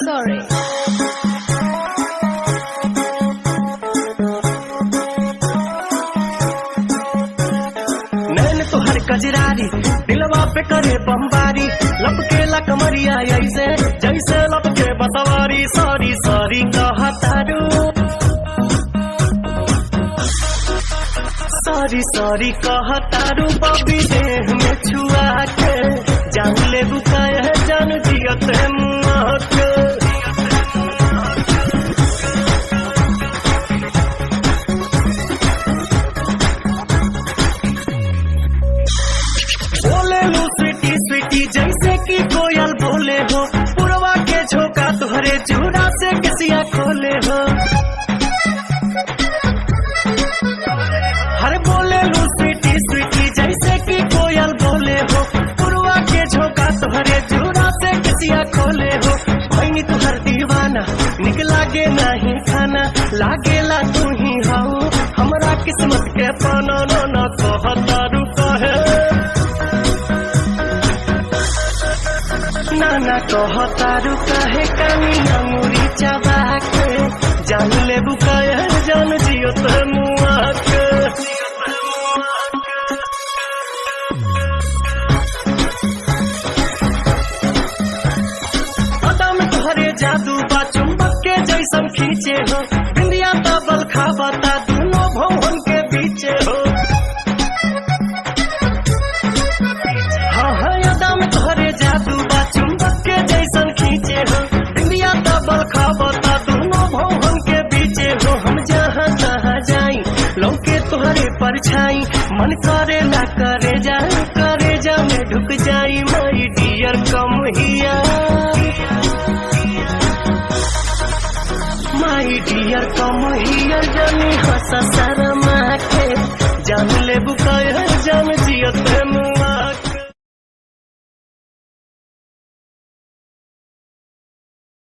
Sorry. नैन तोहर कजरारी दिलवा पे करे बमबारी, लपकेला कमरिया ऐसे जैसे लपके बसवारी। सॉरी सॉरी कहतारू, सॉरी सॉरी कहतारू, बबी देह में छुआ के जान ले बुकाय है जान जियत मुआ के। बोले लू स्वीटी स्वीटी जैसे कि कोयल बोले हो, पुरवा के झोंका तुहरे जूड़ा से किसिया खोले हो। हर बोले लू स्वीटी स्वीटी जैसे कि कोयल बोले हो, पुरवा के झोंका तुहरे जूड़ा से किसिया खोले हो। भैनी तुहर दीवाना निक लागे नहीं खाना, लागेला तू ही हाउ हमरा किस्मत के पाना। न कहतारू कहे नाना कहतारू काहे कानी अंगूरी चबा के जान ले बुकाय जान जियो ते मुआ के। अदा में तोहरे जादू बा चुंबक के जैसन खींचे हो, बिंदिया तबल खाबता दोनों भवन के बीचे हो। हाँ हाँ अदा में तोहरे जादू बा चुंबक के जैसन खींचे हो, बिंदिया तबल खाबता दोनों भवन के बीचे हो। हम जहाँ तहाँ जाई लौके तोहरे परछाई, मन करे ना करे जा में ढुक जाई। माई डियर कम हिया, माई डियर कम हियर जानी हंस शर्म